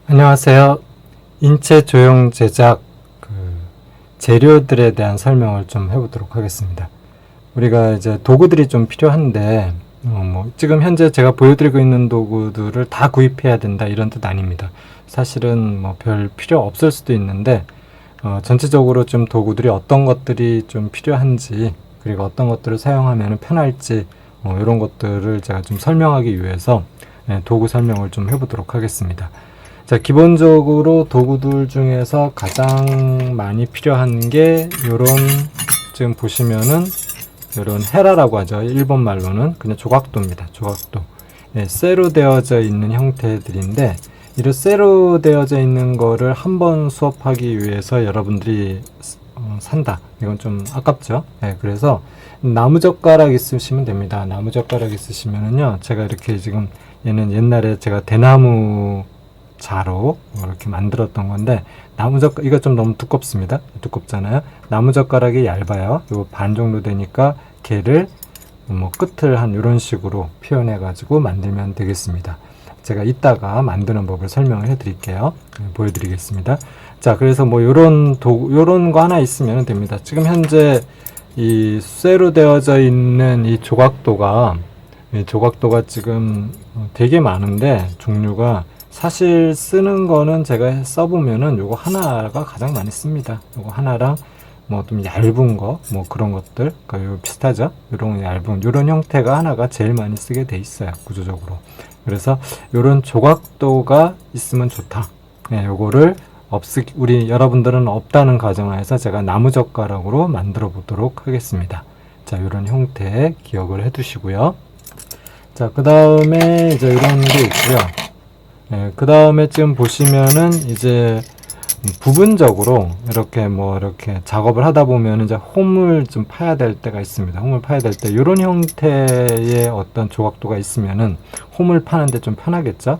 안녕하세요. 인체 조형 제작 재료들에 대한 설명을 좀 해보도록 하겠습니다. 우리가 이제 도구들이 좀 필요한데 지금 현재 제가 보여드리고 있는 도구들을 다 구입해야 된다 이런 뜻 아닙니다. 사실은 별 필요 없을 수도 있는데 전체적으로 좀 도구들이 어떤 것들이 좀 필요한지, 그리고 어떤 것들을 사용하면 편할지 이런 것들을 제가 좀 설명하기 위해서 도구 설명을 좀 해보도록 하겠습니다. 자, 기본적으로 도구들 중에서 가장 많이 필요한 게 요런, 지금 보시면은 요런 헤라라고 하죠. 일본 말로는 그냥 조각도입니다. 조각도. 쇠로 되어져 있는 형태들인데, 이런 쇠로 되어져 있는 거를 한번 수업하기 위해서 여러분들이 산다. 이건 좀 아깝죠. 그래서 나무젓가락 있으시면 됩니다. 나무젓가락 있으시면은요, 제가 이렇게 지금 얘는 옛날에 제가 대나무 자로 이렇게 만들었던 건데, 나무젓가락, 이거 좀 너무 두껍습니다. 두껍잖아요. 나무젓가락이 얇아요. 요 반 정도 되니까 걔를 끝을 한 이런 식으로 표현해 가지고 만들면 되겠습니다. 제가 이따가 만드는 법을 설명을 해 드릴게요. 보여드리겠습니다. 자, 그래서 요런 거 하나 있으면 됩니다. 지금 현재 이 쇠로 되어져 있는 이 조각도가 지금 되게 많은데, 종류가 사실 쓰는 거는 제가 써보면은 요거 하나가 가장 많이 씁니다. 요거 하나랑 좀 얇은 거, 그런 것들, 그러니까 요 비슷하죠? 요런 얇은, 요런 형태가 하나가 제일 많이 쓰게 돼 있어요, 구조적으로. 그래서 요런 조각도가 있으면 좋다. 요거를 우리 여러분들은 없다는 가정하에서 제가 나무젓가락으로 만들어 보도록 하겠습니다. 자, 요런 형태 기억을 해 두시고요. 자, 그 다음에 이제 이런 게 있고요. 그 다음에 지금 보시면은 이제 부분적으로 이렇게 이렇게 작업을 하다 보면 이제 홈을 좀 파야 될 때가 있습니다. 홈을 파야 될 때 이런 형태의 어떤 조각도가 있으면은 홈을 파는데 좀 편하겠죠.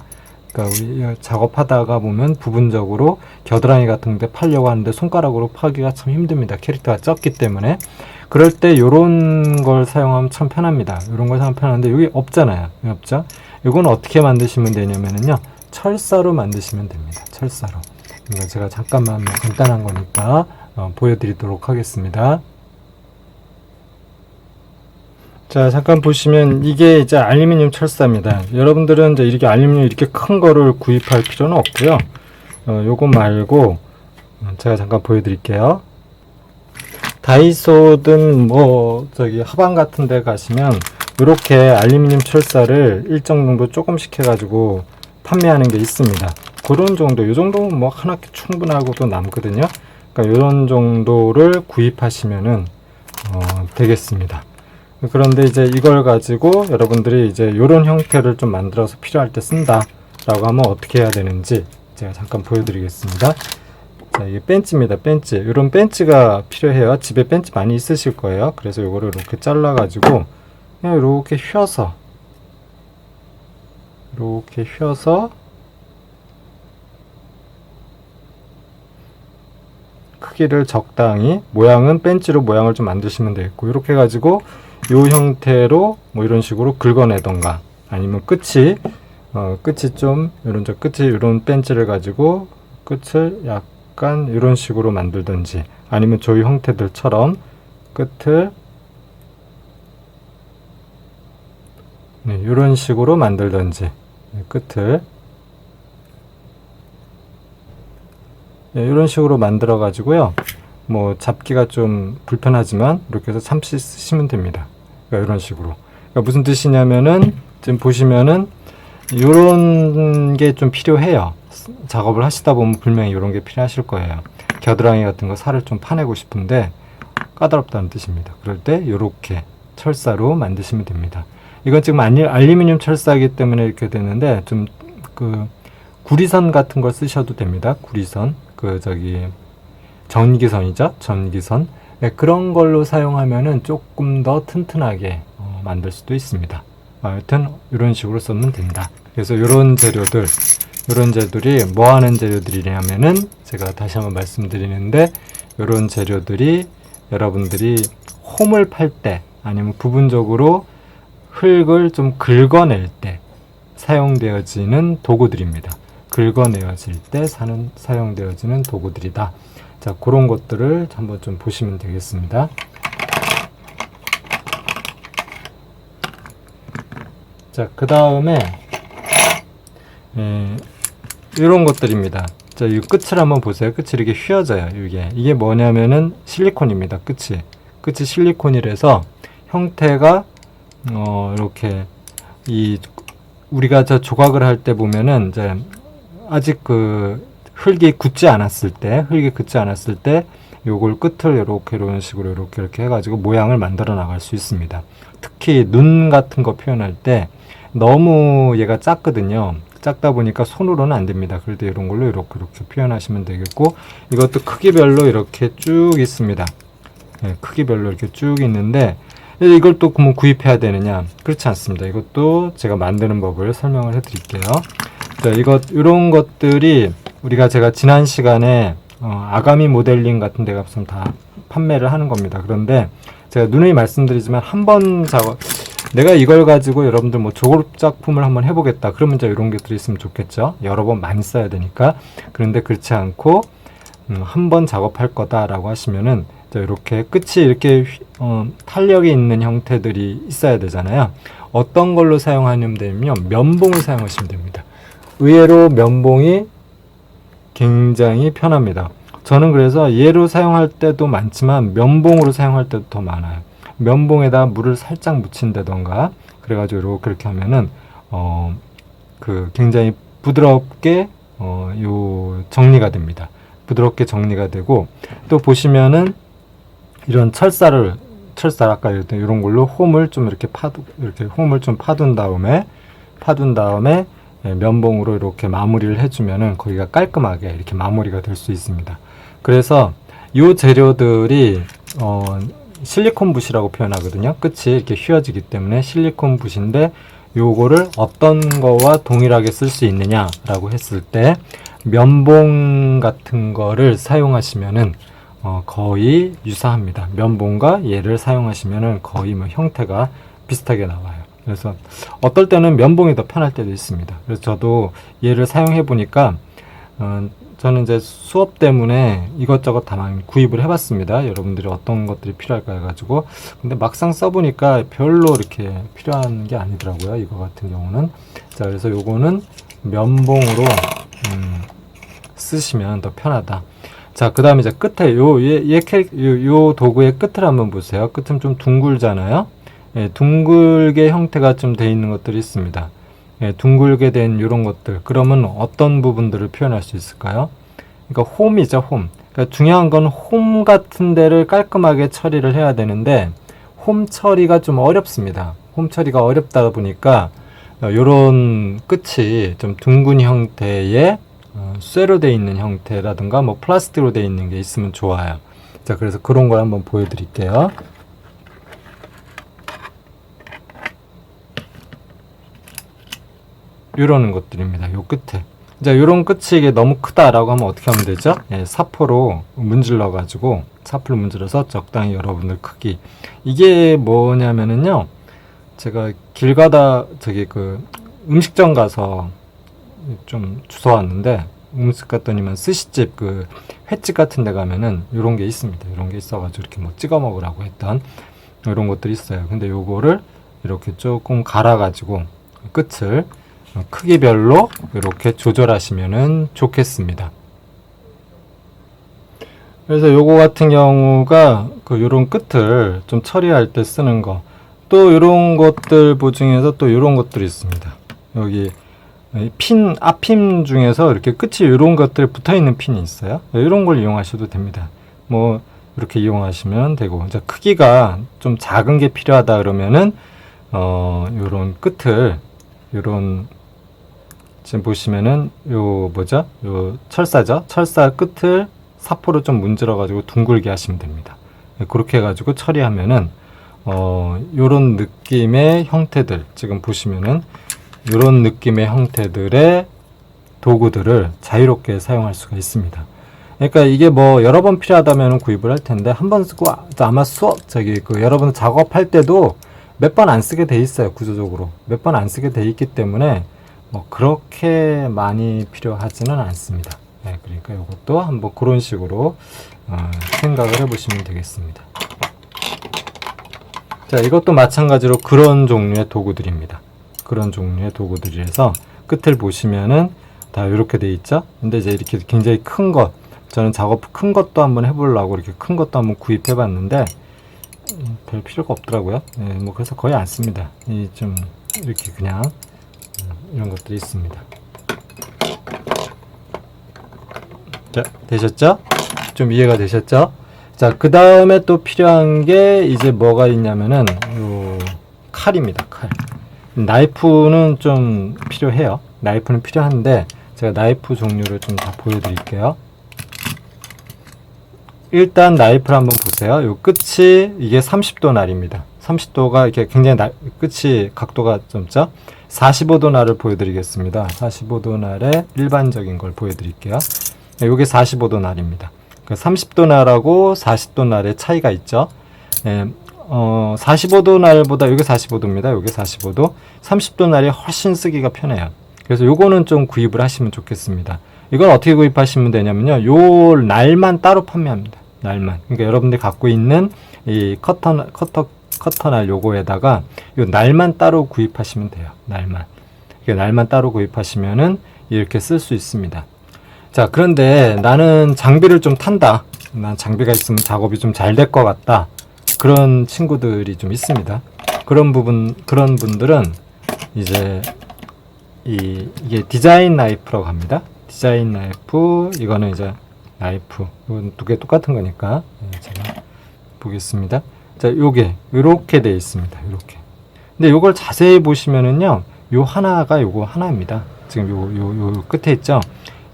그러니까 우리 작업하다가 보면 부분적으로 겨드랑이 같은 데 파려고 하는데 손가락으로 파기가 참 힘듭니다. 캐릭터가 적기 때문에. 그럴 때 이런 걸 사용하면 참 편합니다. 이런 걸 사용하면 편한데 여기 없잖아요. 여기 없죠. 이건 어떻게 만드시면 되냐면은요, 철사로 만드시면 됩니다. 철사로. 이거 제가 잠깐만 간단한 거니까 보여드리도록 하겠습니다. 자, 잠깐 보시면 이게 이제 알루미늄 철사입니다. 여러분들은 이제 이렇게 알루미늄 이렇게 큰 거를 구입할 필요는 없고요. 요거 말고 제가 잠깐 보여드릴게요. 다이소든 하방 같은 데 가시면 이렇게 알루미늄 철사를 일정 정도 조금씩 해가지고 판매하는 게 있습니다. 그런 정도, 요 정도면 하나 충분하고도 남거든요. 그러니까 이런 정도를 구입하시면은 되겠습니다. 그런데 이제 이걸 가지고 여러분들이 이제 이런 형태를 좀 만들어서 필요할 때 쓴다 라고 하면 어떻게 해야 되는지 제가 잠깐 보여드리겠습니다. 자, 이게 벤치입니다. 벤치. 이런 벤치가 필요해요. 집에 벤치 많이 있으실 거예요. 그래서 이거를 이렇게 잘라 가지고 그냥 이렇게 휘어서 크기를 적당히, 모양은 벤치로 모양을 좀 만드시면 되겠고, 이렇게 해가지고 요 형태로 이런 식으로 긁어내던가, 아니면 끝이 좀 이런 벤치를 가지고 끝을 약간 이런 식으로 만들든지, 아니면 저희 형태들처럼 끝을 이런 식으로 만들든지, 끝을 이런 식으로 만들어 가지고요, 잡기가 좀 불편하지만 이렇게 해서 참치 쓰시면 됩니다. 그러니까 이런 식으로. 그러니까 무슨 뜻이냐면은 지금 보시면은 이런 게 좀 필요해요. 작업을 하시다 보면 분명히 이런 게 필요하실 거예요. 겨드랑이 같은 거 살을 좀 파내고 싶은데 까다롭다는 뜻입니다. 그럴 때 이렇게 철사로 만드시면 됩니다. 이건 지금 알루미늄 철사이기 때문에 이렇게 되는데, 좀 구리선 같은 걸 쓰셔도 됩니다. 구리선, 전기선이죠. 전기선. 그런 걸로 사용하면은 조금 더 튼튼하게 만들 수도 있습니다. 하여튼 이런 식으로 쓰면 된다. 그래서 이런 재료들이 뭐 하는 재료들이냐면은, 제가 다시 한번 말씀드리는데, 이런 재료들이 여러분들이 홈을 팔 때, 아니면 부분적으로 흙을 좀 긁어낼 때 사용되어지는 도구들입니다. 긁어내어질 때 사용되어지는 도구들이다. 자, 그런 것들을 한번 좀 보시면 되겠습니다. 자, 그 다음에 이런 것들입니다. 자, 이 끝을 한번 보세요. 끝이 이렇게 휘어져요. 이게 뭐냐면은 실리콘입니다. 끝이 실리콘이라서 형태가 이렇게 우리가 저 조각을 할 때 보면은 이제 아직 흙이 굳지 않았을 때 요걸 끝을 이런 식으로 이렇게 해가지고 모양을 만들어 나갈 수 있습니다. 특히 눈 같은 거 표현할 때 너무 얘가 작거든요. 작다 보니까 손으로는 안 됩니다. 그럴 때 이런 걸로 이렇게 표현하시면 되겠고, 이것도 크기별로 이렇게 쭉 있습니다. 네, 크기별로 이렇게 쭉 있는데, 이걸 또 그러면 구입해야 되느냐? 그렇지 않습니다. 이것도 제가 만드는 법을 설명을 해 드릴게요. 자, 이런 것들이 제가 지난 시간에 아가미 모델링 같은 데 가서 다 판매를 하는 겁니다. 그런데 제가 누누이 말씀드리지만 내가 이걸 가지고 여러분들 조립 작품을 한번 해보겠다. 그러면 이제 이런 것들이 있으면 좋겠죠. 여러 번 많이 써야 되니까. 그런데 그렇지 않고 한 번 작업할 거다라고 하시면은 이렇게 끝이 이렇게 탄력이 있는 형태들이 있어야 되잖아요. 어떤 걸로 사용하면 되면 면봉을 사용하시면 됩니다. 의외로 면봉이 굉장히 편합니다. 저는 그래서 얘로 사용할 때도 많지만 면봉으로 사용할 때도 더 많아요. 면봉에다 물을 살짝 묻힌다던가 그래가지고 이렇게 하면은 굉장히 부드럽게 정리가 됩니다. 부드럽게 정리가 되고, 또 보시면은 이런 철사 아까 이런 걸로 홈을 좀 파둔 다음에 면봉으로 이렇게 마무리를 해주면은 거기가 깔끔하게 이렇게 마무리가 될 수 있습니다. 그래서 이 재료들이 실리콘 붓이라고 표현하거든요. 끝이 이렇게 휘어지기 때문에 실리콘 붓인데, 요거를 어떤 거와 동일하게 쓸 수 있느냐라고 했을 때 면봉 같은 거를 사용하시면은 거의 유사합니다. 면봉과 얘를 사용하시면은 거의 형태가 비슷하게 나와요. 그래서 어떨 때는 면봉이 더 편할 때도 있습니다. 그래서 저도 얘를 사용해 보니까 저는 이제 수업 때문에 이것저것 다 많이 구입을 해봤습니다. 여러분들이 어떤 것들이 필요할까 해가지고. 근데 막상 써보니까 별로 이렇게 필요한 게 아니더라고요. 이거 같은 경우는. 자, 그래서 요거는 면봉으로 쓰시면 더 편하다. 자, 그 다음에 이제 끝에 요 도구의 끝을 한번 보세요. 끝은 좀 둥글잖아요. 예, 둥글게 형태가 좀 돼 있는 것들이 있습니다. 예, 둥글게 된 이런 것들. 그러면 어떤 부분들을 표현할 수 있을까요? 그러니까 홈이죠, 홈. 그러니까 중요한 건 홈 같은 데를 깔끔하게 처리를 해야 되는데, 홈 처리가 좀 어렵습니다. 홈 처리가 어렵다 보니까 요런 끝이 좀 둥근 형태의 쇠로 되어 있는 형태라든가 플라스틱으로 되어 있는 게 있으면 좋아요. 자, 그래서 그런 걸 한번 보여드릴게요. 이런 것들입니다. 요 끝에. 자, 요런 끝이 이게 너무 크다라고 하면 어떻게 하면 되죠? 예, 사포로 문질러가지고, 사포를 문질러서 적당히 여러분들 크기. 이게 뭐냐면은요, 제가 길 가다, 음식점 가서 좀 주워 왔는데, 음식 갔더니만 스시집, 횟집 같은 데 가면은 요런 게 있습니다. 요런 게 있어가지고 이렇게 찍어 먹으라고 했던 요런 것들이 있어요. 근데 요거를 이렇게 조금 갈아가지고, 끝을 크기별로 이렇게 조절하시면은 좋겠습니다. 그래서 요거 같은 경우가 요런 끝을 좀 처리할 때 쓰는 거. 또 요런 것들 중에서 또 요런 것들이 있습니다. 여기 앞핀 중에서 이렇게 끝이 요런 것들에 붙어 있는 핀이 있어요. 이런 걸 이용하셔도 됩니다. 이렇게 이용하시면 되고, 이제 크기가 좀 작은 게 필요하다 그러면은 요런 끝을 지금 보시면은 요 철사죠. 철사 끝을 사포로 좀 문질러 가지고 둥글게 하시면 됩니다. 그렇게 해 가지고 처리하면은 요런 느낌의 형태들, 지금 보시면은 요런 느낌의 형태들의 도구들을 자유롭게 사용할 수가 있습니다. 그러니까 이게 여러 번 필요하다면 구입을 할 텐데, 한 번 쓰고 아마 여러분 작업할 때도 몇 번 안 쓰게 돼 있어요. 구조적으로 몇 번 안 쓰게 돼 있기 때문에 뭐 그렇게 많이 필요하지는 않습니다. 네, 그러니까 이것도 한번 그런 식으로 생각을 해보시면 되겠습니다. 자, 이것도 마찬가지로 그런 종류의 도구들입니다. 그런 종류의 도구들이라서 끝을 보시면은 다 이렇게 돼 있죠. 근데 이제 이렇게 굉장히 큰 것, 저는 작업 큰 것도 한번 해보려고 이렇게 큰 것도 한번 구입해 봤는데 별 필요가 없더라고요. 네, 뭐 그래서 거의 안 씁니다. 이 좀 이렇게 그냥 이런 것들이 있습니다. 자, 되셨죠? 좀 이해가 되셨죠? 자, 그 다음에 또 필요한 게 이제 뭐가 있냐면은 요 칼입니다. 칼. 나이프는 좀 필요해요. 나이프는 필요한데 제가 나이프 종류를 좀 다 보여드릴게요. 일단 나이프를 한번 보세요. 요 끝이 이게 30도 날입니다. 30도가 이렇게 굉장히 끝이 각도가 좀 죠. 45도 날을 보여드리겠습니다. 45도 날의 일반적인 걸 보여드릴게요. 요게 45도 날입니다. 30도 날하고 40도 날의 차이가 있죠. 45도 날보다 요게 45도입니다. 요게 45도. 30도 날이 훨씬 쓰기가 편해요. 그래서 요거는 좀 구입을 하시면 좋겠습니다. 이걸 어떻게 구입하시면 되냐면요. 요 날만 따로 판매합니다. 날만. 그러니까 여러분들이 갖고 있는 이 커터 날 요거에다가 요 날만 따로 구입하시면 돼요. 날만. 날만 따로 구입하시면은 이렇게 쓸 수 있습니다. 자, 그런데 나는 장비를 좀 탄다. 난 장비가 있으면 작업이 좀 잘 될 것 같다. 그런 친구들이 좀 있습니다. 그런 분들은 이제 이게 디자인 나이프라고 합니다. 디자인 나이프, 이거는 이제 나이프. 이건 두 개 똑같은 거니까 제가 보겠습니다. 자, 요게 이렇게 되어 있습니다. 이렇게. 근데 요걸 자세히 보시면은요, 요 하나가 요거 하나입니다. 지금 요 끝에 있죠.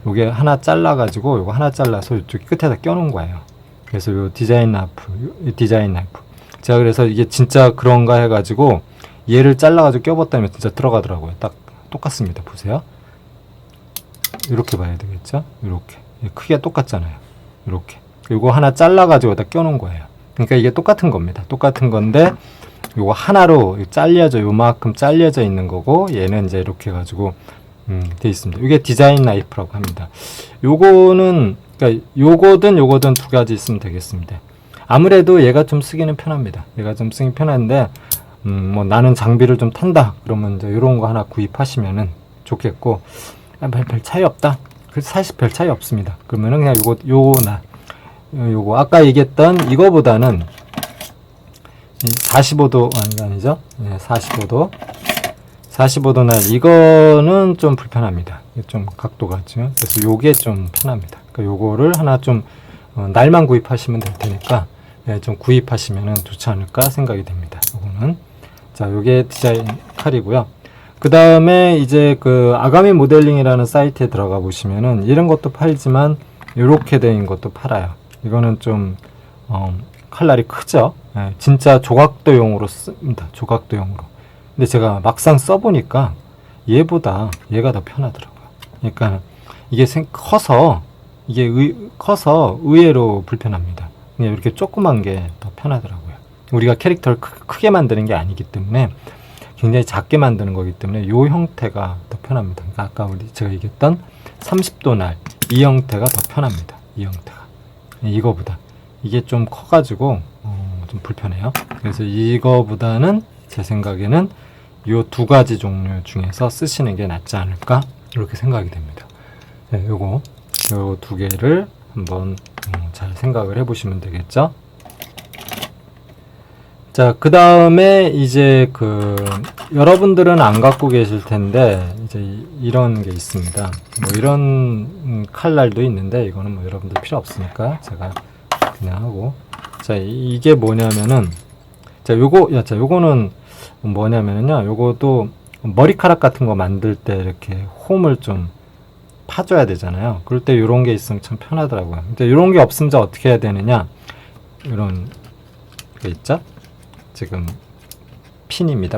요게 하나 잘라가지고 요거 하나 잘라서 이쪽 끝에다 껴놓은 거예요. 그래서 요 디자인 나이프. 제가 그래서 이게 진짜 그런가 해가지고 얘를 잘라가지고 껴봤다면 진짜 들어가더라고요. 딱 똑같습니다. 보세요. 이렇게 봐야 되겠죠? 이렇게. 크기가 똑같잖아요. 이렇게. 요거 하나 잘라가지고 다 껴놓은 거예요. 그러니까 이게 똑같은 겁니다. 똑같은 건데 요거 하나로 잘려져, 요만큼 잘려져 있는 거고, 얘는 이제 이렇게 해가지고 돼 있습니다. 이게 디자인 나이프라고 합니다. 요거는 그러니까 요거든 두 가지 있으면 되겠습니다. 아무래도 얘가 좀 쓰기는 편합니다. 얘가 좀 쓰기 편한데 뭐 나는 장비를 좀 탄다. 그러면 이제 요런 거 하나 구입하시면은 좋겠고, 별 차이 없다. 그래서 사실 별 차이 없습니다. 그러면은 그냥 요거 아까 얘기했던 이거보다는 45도 아니죠? 네, 45도 날 이거는 좀 불편합니다. 좀 각도가 죠. 그래서 요게 좀 편합니다. 그러니까 요거를 하나 좀 날만 구입하시면 될 테니까 좀 구입하시면 좋지 않을까 생각이 됩니다. 요거는 자, 요게 디자인 칼이고요. 그 다음에 이제 그 아가미 모델링이라는 사이트에 들어가 보시면은 이런 것도 팔지만 요렇게 된 것도 팔아요. 이거는 좀 칼날이 크죠. 진짜 조각도용으로 씁니다. 조각도용으로. 근데 제가 막상 써보니까 얘보다 얘가 더 편하더라고요. 그러니까 이게 커서 의외로 불편합니다. 그냥 이렇게 조그만 게 더 편하더라고요. 우리가 캐릭터를 크게 만드는 게 아니기 때문에, 굉장히 작게 만드는 거기 때문에 요 형태가 더 편합니다. 그러니까 아까 제가 얘기했던 30도 날 이 형태가 더 편합니다. 이 형태가 이거보다 이게 좀 커가지고 좀 불편해요. 그래서 이거보다는 제 생각에는 요 두 가지 종류 중에서 쓰시는 게 낫지 않을까 이렇게 생각이 됩니다. 네, 요 두 개를 한번 잘 생각을 해보시면 되겠죠. 자, 그 다음에 이제 여러분들은 안 갖고 계실 텐데, 이제 이런 게 있습니다. 뭐 이런 칼날도 있는데, 이거는 뭐 여러분들 필요 없으니까 제가 그냥 하고. 자, 이게 뭐냐면은, 요거는 뭐냐면은요, 요것도 머리카락 같은 거 만들 때 이렇게 홈을 좀 파줘야 되잖아요. 그럴 때 요런 게 있으면 참 편하더라고요. 근데 요런 게 없으면 어떻게 해야 되느냐, 이런 게 있죠? 지금 핀입니다.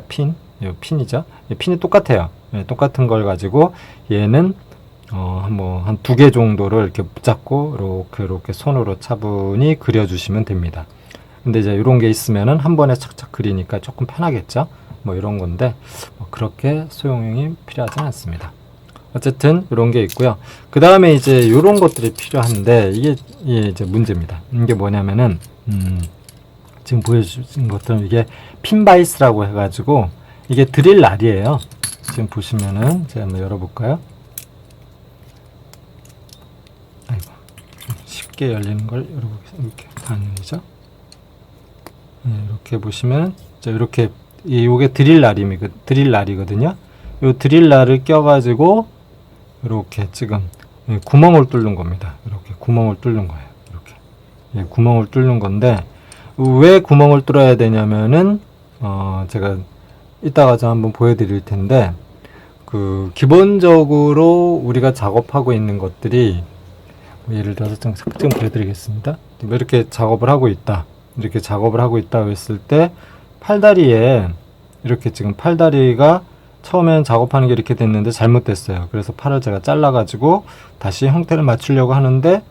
핀이죠. 핀이 똑같아요. 똑같은 걸 가지고 얘는 한 두 개 정도를 이렇게 붙잡고 이렇게 손으로 차분히 그려주시면 됩니다. 근데 이제 이런 게 있으면은 한 번에 착착 그리니까 조금 편하겠죠. 뭐 이런 건데 뭐 그렇게 소용이 필요하진 않습니다. 어쨌든 이런 게 있고요. 그 다음에 이제 이런 것들이 필요한데 이게 이제 문제입니다. 이게 뭐냐면은 지금 보여주신 것처럼 이게 핀바이스라고 해가지고 이게 드릴 날이에요. 지금 보시면은 제가 한번 열어볼까요? 아이고, 쉽게 열리는 걸 열어보겠습니다. 이렇게 안 열리죠? 네, 이렇게 보시면 이렇게 요게 드릴 날이거든요. 요 드릴 날을 껴가지고 이렇게 지금 구멍을 뚫는 겁니다. 이렇게 구멍을 뚫는 거예요. 이렇게 구멍을 뚫는 건데 왜 구멍을 뚫어야 되냐면은 제가 이따가 좀 한번 보여드릴 텐데 그 기본적으로 우리가 작업하고 있는 것들이 예를 들어서 좀 보여드리겠습니다. 이렇게 작업을 하고 있다. 이렇게 작업을 하고 있다고 했을 때 팔다리에 이렇게 지금 팔다리가 처음엔 작업하는 게 이렇게 됐는데 잘못됐어요. 그래서 팔을 제가 잘라가지고 다시 형태를 맞추려고 하는데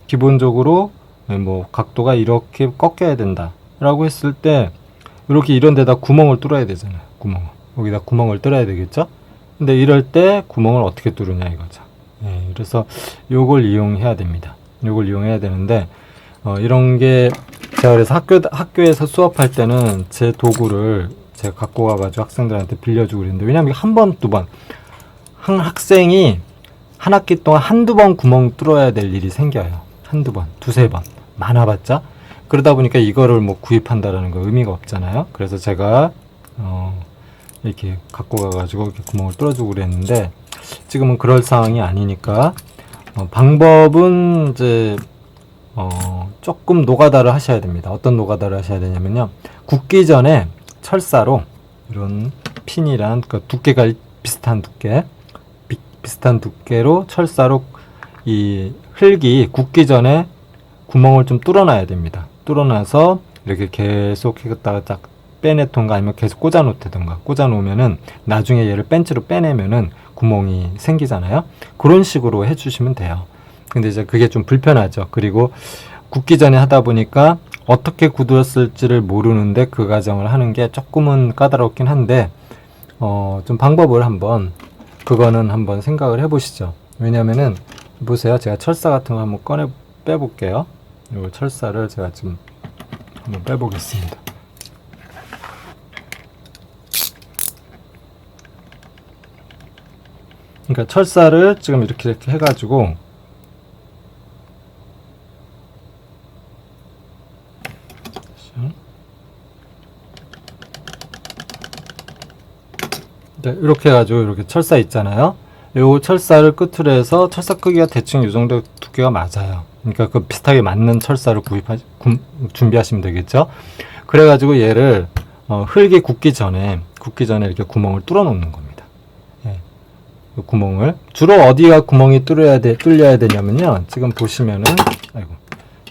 기본적으로 뭐 각도가 이렇게 꺾여야 된다 라고 했을 때 이렇게 이런 데다 구멍을 뚫어야 되잖아요. 여기다 구멍을 뚫어야 되겠죠. 근데 이럴 때 구멍을 어떻게 뚫으냐 이거죠. 그래서 요걸 이용해야 됩니다. 요걸 이용해야 되는데 이런 게 제가 그래서 학교에서 수업할 때는 제 도구를 제가 갖고 가가지고 학생들한테 빌려주고 그랬는데 왜냐면 한 번, 두 번 한 학생이 한 학기 동안 한두 번 구멍 뚫어야 될 일이 생겨요. 한두 번, 두세 번 많아봤자. 그러다 보니까 이거를 뭐 구입한다라는 거 의미가 없잖아요. 그래서 제가 이렇게 갖고 가가지고 이렇게 구멍을 뚫어주고 그랬는데 지금은 그럴 상황이 아니니까 방법은 이제 조금 노가다를 하셔야 됩니다. 어떤 노가다를 하셔야 되냐면요. 굽기 전에 철사로 이런 핀이란 그 두께가 비슷한 두께로 철사로 이 흙이 굳기 전에 구멍을 좀 뚫어놔야 됩니다. 뚫어놔서 이렇게 계속 했다가 딱 빼내던가 아니면 계속 꽂아놓던가 꽂아놓으면은 나중에 얘를 벤치로 빼내면은 구멍이 생기잖아요. 그런 식으로 해주시면 돼요. 근데 이제 그게 좀 불편하죠. 그리고 굳기 전에 하다 보니까 어떻게 굳었을지를 모르는데 그 과정을 하는 게 조금은 까다롭긴 한데 좀 방법을 그거는 한번 생각을 해보시죠. 왜냐면은 보세요. 제가 철사 같은 거 한번 빼볼게요. 이 철사를 제가 지금 한번 빼보겠습니다. 그러니까 철사를 지금 이렇게 해가지고 이렇게 해가지고 이렇게 철사 있잖아요. 요 철사를 끝으로 해서 철사 크기가 대충 이 정도 두께가 맞아요. 그러니까 그 비슷하게 맞는 철사를 준비하시면 되겠죠. 그래가지고 얘를 흙이 굳기 전에 이렇게 구멍을 뚫어 놓는 겁니다. 그 구멍을 주로 어디가 구멍이 뚫려야 되냐면요. 지금 보시면은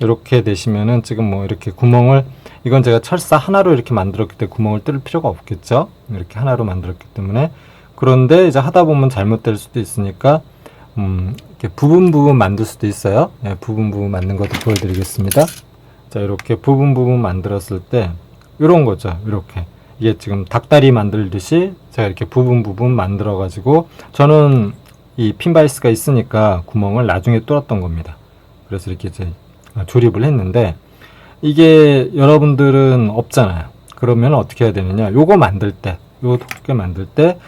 이렇게 되시면은 지금 뭐 이렇게 구멍을 이건 제가 철사 하나로 이렇게 만들었기 때문에 구멍을 뚫을 필요가 없겠죠. 이렇게 하나로 만들었기 때문에. 그런데 이제 하다 보면 잘못될 수도 있으니까 이렇게 부분 만들 수도 있어요. 부분 만든 것도 보여드리겠습니다. 자, 이렇게 부분 만들었을 때 이런 거죠. 이렇게 이게 지금 닭다리 만들듯이 제가 이렇게 부분 만들어 가지고 저는 이 핀바이스가 있으니까 구멍을 나중에 뚫었던 겁니다. 그래서 이렇게 이제 조립을 했는데 이게 여러분들은 없잖아요. 그러면 어떻게 해야 되느냐? 요거 만들 때, 요 도끼 만들 때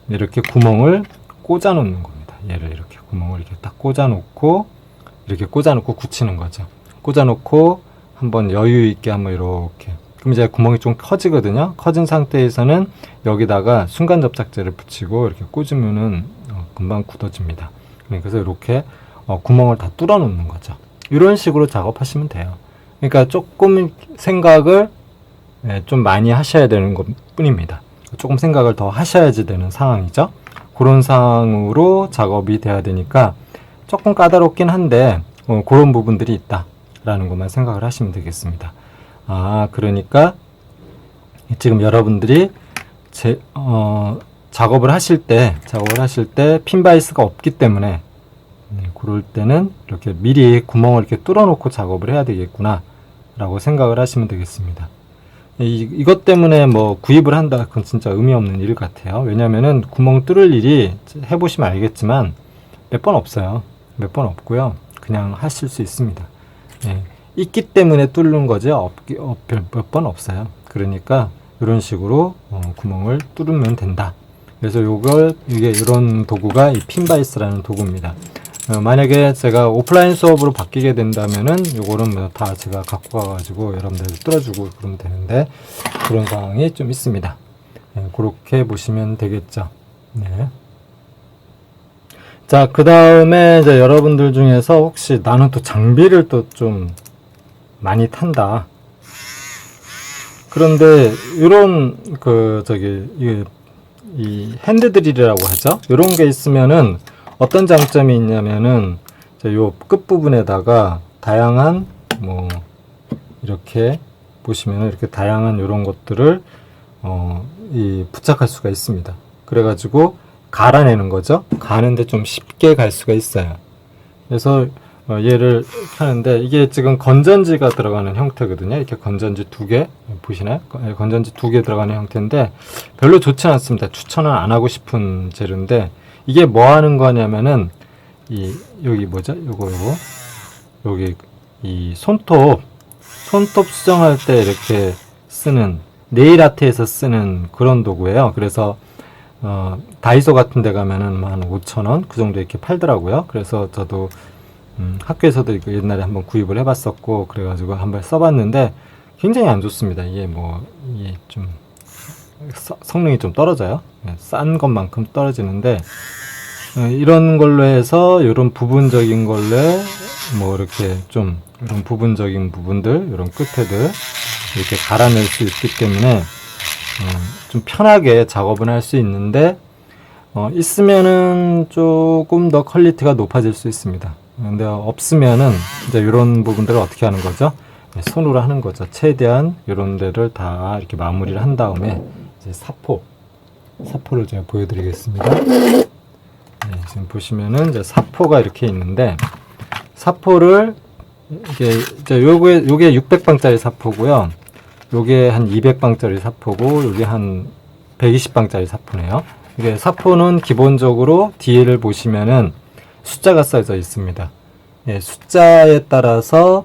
이렇게 구멍을 꽂아 놓는 겁니다. 얘를 이렇게 구멍을 이렇게 딱 꽂아 놓고 이렇게 꽂아 놓고 굳히는 거죠. 꽂아 놓고 한번 여유 있게 한번 이렇게. 그럼 이제 구멍이 좀 커지거든요. 커진 상태에서는 여기다가 순간 접착제를 붙이고 이렇게 꽂으면은 금방 굳어집니다. 그래서 이렇게 구멍을 다 뚫어 놓는 거죠. 이런 식으로 작업하시면 돼요. 그러니까 조금 생각을 좀 많이 하셔야 되는 것 뿐입니다. 조금 생각을 더 하셔야지 되는 상황이죠. 그런 상황으로 작업이 돼야 되니까 조금 까다롭긴 한데 그런 부분들이 있다라는 것만 생각을 하시면 되겠습니다. 그러니까 지금 여러분들이 작업을 하실 때 핀바이스가 없기 때문에 그럴 때는 이렇게 미리 구멍을 이렇게 뚫어 놓고 작업을 해야 되겠구나 라고 생각을 하시면 되겠습니다. 이것 때문에 뭐 구입을 한다, 그건 진짜 의미 없는 일 같아요. 왜냐면은 구멍 뚫을 일이 해보시면 알겠지만 몇 번 없어요. 몇 번 없고요. 그냥 하실 수 있습니다. 예. 있기 때문에 뚫는 거죠. 몇 번 없어요. 그러니까 이런 식으로 구멍을 뚫으면 된다. 그래서 이게 이런 도구가 이 핀바이스라는 도구입니다. 만약에 제가 오프라인 수업으로 바뀌게 된다면은 요거는 뭐 다 제가 갖고 가가지고 여러분들 뚫어주고 그러면 되는데 그런 상황이 좀 있습니다. 네, 그렇게 보시면 되겠죠. 네. 자, 그 다음에 이제 여러분들 중에서 혹시 나는 또 장비를 또 좀 많이 탄다. 그런데 이런 이 핸드드릴이라고 하죠. 이런 게 있으면은 어떤 장점이 있냐면은 요 끝부분에다가 다양한 뭐 이렇게 보시면은 이렇게 다양한 이런 것들을 부착할 수가 있습니다. 그래가지고 갈아내는 거죠. 가는데 좀 쉽게 갈 수가 있어요. 그래서 얘를 하는데 이게 지금 건전지가 들어가는 형태거든요. 이렇게 건전지 2개 보시나요? 건전지 2개 들어가는 형태인데 별로 좋지 않습니다. 추천은 안 하고 싶은 재료인데 이게 뭐 하는 거냐면은 여기 뭐죠? 여기 이 손톱 수정할 때 이렇게 쓰는 네일 아트에서 쓰는 그런 도구예요. 그래서 다이소 같은 데 가면은 한 5,000원 그 정도 이렇게 팔더라고요. 그래서 저도 학교에서도 이거 옛날에 한번 구입을 해봤었고 그래가지고 한번 써봤는데 굉장히 안 좋습니다. 이게 좀 성능이 좀 떨어져요. 싼 것만큼 떨어지는데 이런 걸로 해서 이런 부분적인 걸로 뭐 이렇게 좀 이런 부분적인 부분들 이런 끝에들 이렇게 갈아낼 수 있기 때문에 좀 편하게 작업을 할 수 있는데 있으면은 조금 더 퀄리티가 높아질 수 있습니다. 근데 없으면은 이제 이런 부분들을 어떻게 하는 거죠? 손으로 하는 거죠. 최대한 이런 데를 다 이렇게 마무리를 한 다음에 이제 사포를 제가 보여드리겠습니다. 네, 지금 보시면은 이제 사포가 이렇게 있는데 사포를 요게 600방짜리 사포고요. 요게 한 200방짜리 사포고 요게 한 120방짜리 사포네요. 이게 사포는 기본적으로 뒤를 보시면은 숫자가 써져 있습니다. 예, 숫자에 따라서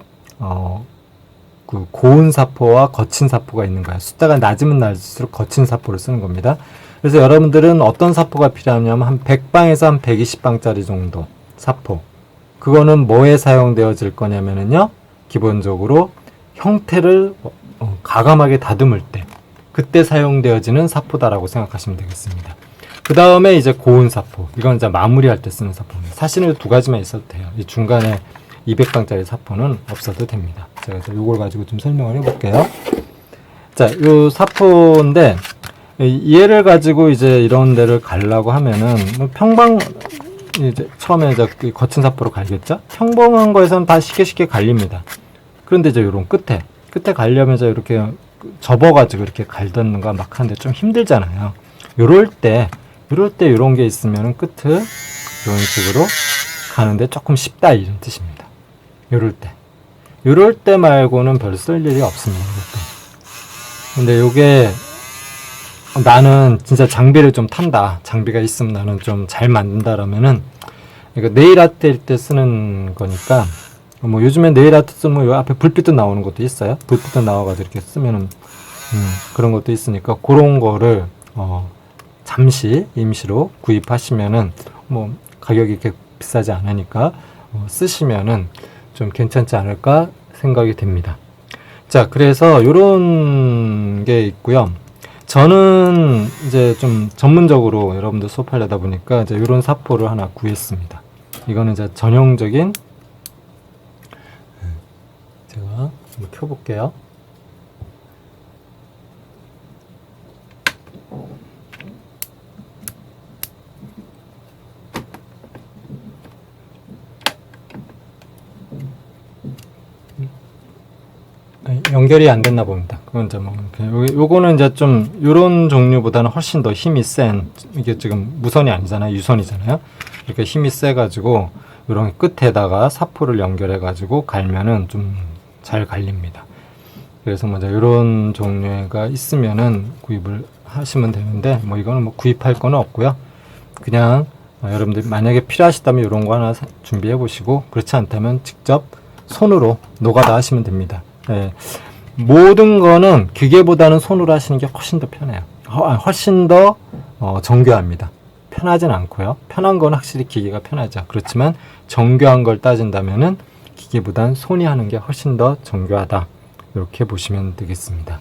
그 고운 사포와 거친 사포가 있는 거예요. 숫자가 낮으면 낮을수록 거친 사포를 쓰는 겁니다. 그래서 여러분들은 어떤 사포가 필요하냐면 한 100방에서 한 120방짜리 정도 사포. 그거는 뭐에 사용되어질 거냐면은요. 기본적으로 형태를 가감하게 다듬을 때 그때 사용되어지는 사포다라고 생각하시면 되겠습니다. 그 다음에 이제 고운 사포. 이건 이제 마무리할 때 쓰는 사포입니다. 사실은 2가지만 있어도 돼요. 이 중간에 200방짜리 사포는 없어도 됩니다. 제가 이걸 가지고 좀 설명을 해볼게요. 자, 이 사포인데 얘를 가지고 이제 이런 데를 가려고 하면은 이제 처음에 이제 거친 사포로 갈겠죠? 평범한 거에서는 다 쉽게 갈립니다. 그런데 이제 이런 끝에 가려면 이제 이렇게 접어가지고 이렇게 갈던 거 막 하는데 좀 힘들잖아요. 요럴 때 이런 게 있으면은 끝을 이런 식으로 가는데 조금 쉽다 이런 뜻입니다. 요럴 때 말고는 별 쓸 일이 없습니다. 근데 요게 나는 진짜 장비를 좀 탄다. 장비가 있으면 나는 좀 잘 만든다라면은 이거 네일 아트일 때 쓰는 거니까 뭐 요즘에 네일 아트 쓰면 요 앞에 불빛도 나오는 것도 있어요. 불빛도 나와가지고 이렇게 쓰면은 그런 것도 있으니까 그런 거를 잠시 임시로 구입하시면은 뭐 가격이 이렇게 비싸지 않으니까 쓰시면은 좀 괜찮지 않을까 생각이 됩니다. 자, 그래서 요런 게 있고요. 저는 이제 좀 전문적으로 여러분들 수업하려다 보니까 이제 요런 사포를 하나 구했습니다. 이거는 이제 전형적인 제가 한번 켜볼게요. 연결이 안 됐나 봅니다. 그건 이제 뭐 요거는 이제 좀 요런 종류보다는 훨씬 더 힘이 센, 이게 지금 무선이 아니잖아요. 유선이잖아요. 이렇게 힘이 세 가지고 요런 끝에다가 사포를 연결해 가지고 갈면은 좀 잘 갈립니다. 그래서 먼저 이런 종류가 있으면은 구입을 하시면 되는데, 뭐 이거는 뭐 구입할 거는 없고요. 그냥 여러분들 만약에 필요하시다면 이런 거 하나 준비해 보시고, 그렇지 않다면 직접 손으로 노가다 하시면 됩니다. 예. 모든 거는 기계보다는 손으로 하시는 게 훨씬 더 편해요. 훨씬 더 정교합니다. 편하진 않고요. 편한 건 확실히 기계가 편하죠. 그렇지만 정교한 걸 따진다면은 기계보단 손이 하는 게 훨씬 더 정교하다. 이렇게 보시면 되겠습니다.